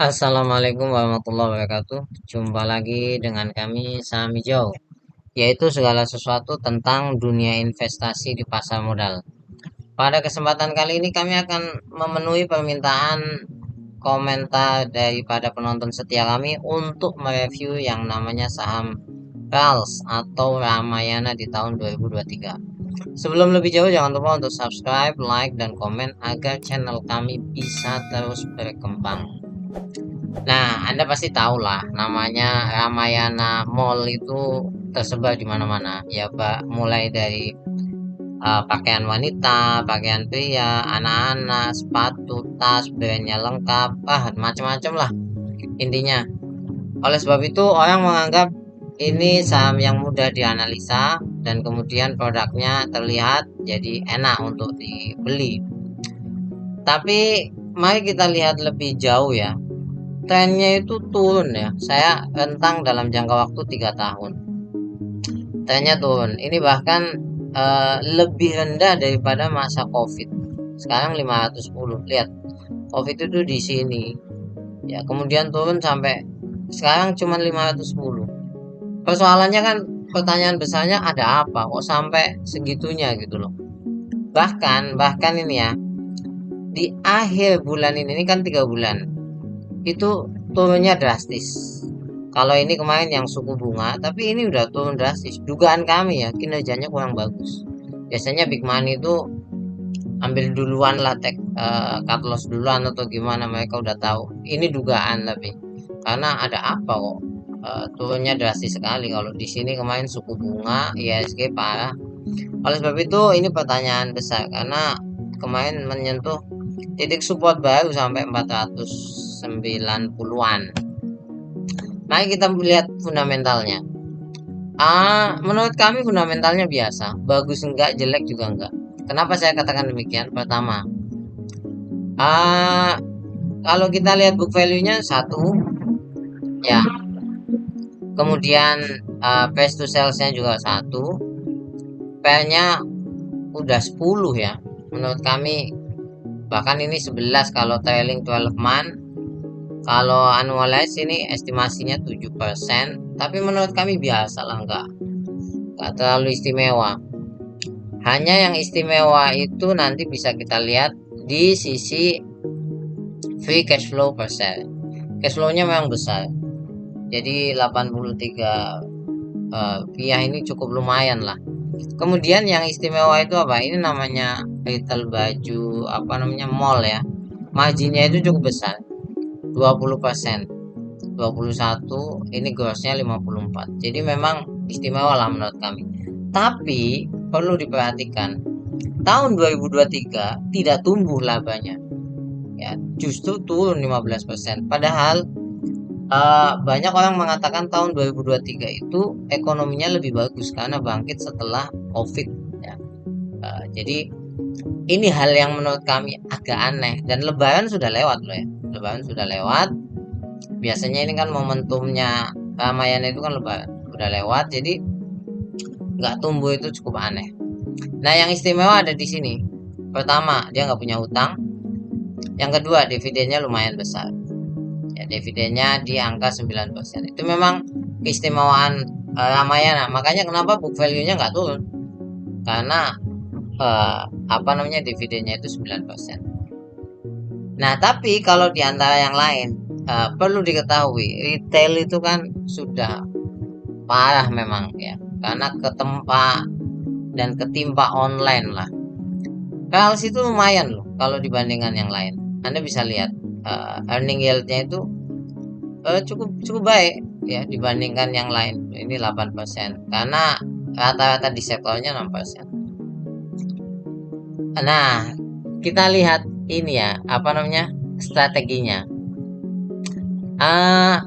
Assalamualaikum warahmatullahi wabarakatuh. Jumpa lagi dengan kami Saham Hijau, yaitu segala sesuatu tentang dunia investasi di pasar modal. Pada kesempatan kali ini kami akan memenuhi permintaan komentar daripada penonton setia kami untuk mereview yang namanya saham Rals atau Ramayana di tahun 2023. Sebelum lebih jauh, jangan lupa untuk subscribe, like, dan komen agar channel kami bisa terus berkembang. Nah, Anda pasti tahu lah namanya Ramayana Mall itu tersebar di mana-mana. Ya, Pak, mulai dari pakaian wanita, pakaian pria, anak-anak, sepatu, tas, brandnya lengkap, macam-macam lah intinya. Oleh sebab itu, orang menganggap ini saham yang mudah dianalisa dan kemudian produknya terlihat jadi enak untuk dibeli. Tapi mari kita lihat lebih jauh ya. Trennya itu turun ya. Saya rentang dalam jangka waktu 3 tahun. Trennya turun. Ini bahkan lebih rendah daripada masa Covid. Sekarang 510. Lihat, Covid itu di sini. Ya, kemudian turun sampai sekarang cuma 510. Persoalannya kan, pertanyaan besarnya ada apa kok sampai segitunya gitu loh. Bahkan ini ya, di akhir bulan ini kan 3 bulan itu turunnya drastis. Kalau ini kemarin yang suku bunga, tapi ini udah turun drastis. Dugaan kami ya, kinerjanya kurang bagus. Biasanya big money itu ambil duluan lah, cut loss duluan atau gimana, mereka udah tahu. Ini dugaan tapi karena ada apa kok turunnya drastis sekali. Kalau di sini kemarin suku bunga IHSG parah. Oleh sebab itu ini pertanyaan besar karena kemarin menyentuh titik support baru sampai 490-an. Mari kita lihat fundamentalnya. Menurut kami fundamentalnya biasa, bagus enggak, jelek juga enggak. Kenapa saya katakan demikian? Pertama, ah, kalau kita lihat book value-nya satu, ya. Kemudian price to sales-nya juga satu, P/nya udah 10 ya. Menurut kami bahkan ini 11 kalau trailing 12 month. Kalau annualize ini estimasinya 7%, tapi menurut kami biasa lah, enggak terlalu istimewa. Hanya yang istimewa itu nanti bisa kita lihat di sisi free cash flow per share. Cash flow-nya memang besar. Jadi 83 rupiah ini cukup lumayan lah. Kemudian yang istimewa itu apa? Ini namanya retail baju, apa namanya, mall ya. Marginnya itu cukup besar. 20%. 21, ini grossnya 54. Jadi memang istimewa lah menurut kami. Tapi perlu diperhatikan, tahun 2023 tidak tumbuh labanya. Ya, justru turun 15%. Padahal banyak orang mengatakan tahun 2023 itu ekonominya lebih bagus karena bangkit setelah Covid ya. Jadi ini hal yang menurut kami agak aneh, dan Lebaran sudah lewat loh ya. Lebaran sudah lewat. Biasanya ini kan momentumnya Ramayana itu kan Lebaran udah lewat, jadi nggak tumbuh itu cukup aneh. Nah, yang istimewa ada di sini. Pertama, dia nggak punya utang. Yang kedua, dividennya lumayan besar. Ya, dividennya di angka 9%. Itu memang keistimewaan Ramayana. Makanya kenapa book value-nya nggak turun? Karena apa namanya, dividennya itu 9%. Nah, tapi kalau di antara yang lain, perlu diketahui, retail itu kan sudah parah memang ya, karena ketempa dan ketimpa online lah. Rals itu lumayan loh kalau dibandingkan yang lain. Anda bisa lihat earning yield-nya itu cukup cukup baik ya dibandingkan yang lain. Ini 8% karena rata-rata di sektornya 6%. Nah, kita lihat ini ya, apa namanya, strateginya. Ah,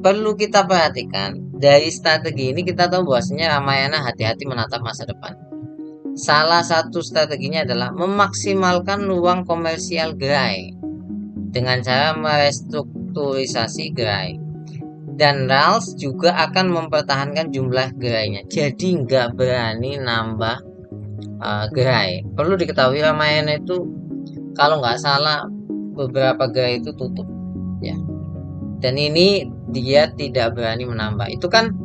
perlu kita perhatikan dari strategi ini, kita tahu bahwasanya Ramayana hati-hati menatap masa depan. Salah satu strateginya adalah memaksimalkan ruang komersial gerai dengan cara merestrukturisasi gerai. Dan Rals juga akan mempertahankan jumlah gerainya. Jadi nggak berani nambah gerai. Perlu diketahui Ramayana itu kalau nggak salah beberapa gerai itu tutup. ya. Dan ini dia tidak berani menambah. Itu kan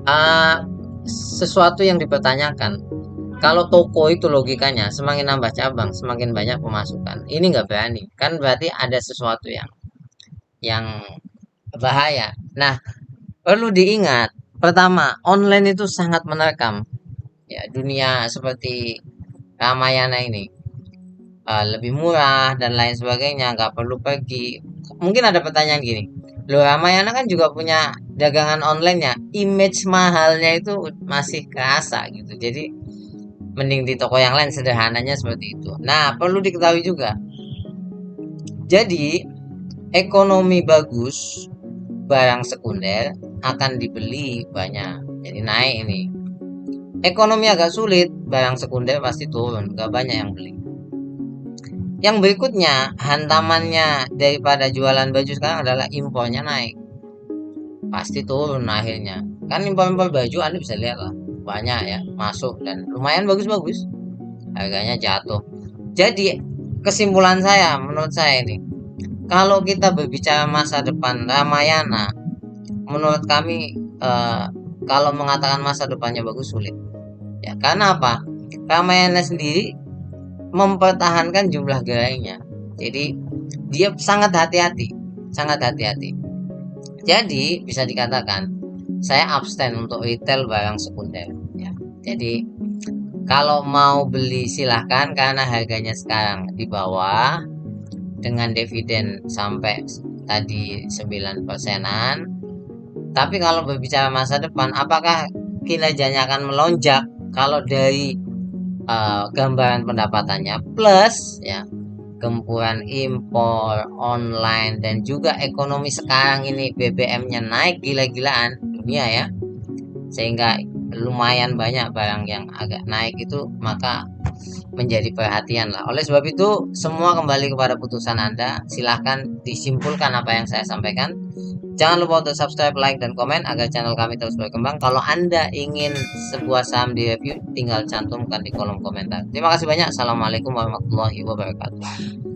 uh, sesuatu yang dipertanyakan. Kalau toko itu logikanya semakin nambah cabang, semakin banyak pemasukan. Ini nggak berani, kan berarti ada sesuatu yang bahaya. Nah, perlu diingat, pertama, online itu sangat menerkam. Ya, dunia seperti Ramayana ini lebih murah dan lain sebagainya, nggak perlu pergi. Mungkin ada pertanyaan gini, loh Ramayana kan juga punya dagangan online ya, image mahalnya itu masih kerasa gitu. Jadi mending di toko yang lain, sederhananya seperti itu. Nah, perlu diketahui juga. Jadi, ekonomi bagus, barang sekunder akan dibeli banyak. Jadi naik ini. Ekonomi agak sulit, barang sekunder pasti turun, gak banyak yang beli. Yang berikutnya, hantamannya daripada jualan baju sekarang adalah impornya naik. Pasti turun akhirnya. Kan impor-impor baju Anda bisa lihat lah. Banyak ya, masuk dan lumayan bagus-bagus. Harganya jatuh. Jadi, kesimpulan saya, menurut saya ini, kalau kita berbicara masa depan Ramayana, menurut kami kalau mengatakan masa depannya bagus sulit. Ya, karena apa? Ramayana sendiri mempertahankan jumlah gerainya. Jadi dia sangat hati-hati, sangat hati-hati. Jadi bisa dikatakan saya abstain untuk retail barang sekunder. Ya. Jadi kalau mau beli silahkan karena harganya sekarang di bawah dengan dividen sampai tadi 9%-an. Tapi kalau berbicara masa depan, apakah kinerjanya akan melonjak? Kalau dari gambaran pendapatannya plus ya gempuran impor online dan juga ekonomi sekarang ini BBM-nya naik gila-gilaan dunia ya, sehingga lumayan banyak barang yang agak naik itu, maka menjadi perhatian lah. Oleh sebab itu semua kembali kepada putusan Anda. Silahkan disimpulkan apa yang saya sampaikan. Jangan lupa untuk subscribe, like, dan komen agar channel kami terus berkembang. Kalau Anda ingin sebuah saham di review, tinggal cantumkan di kolom komentar. Terima kasih banyak. Assalamualaikum warahmatullahi wabarakatuh.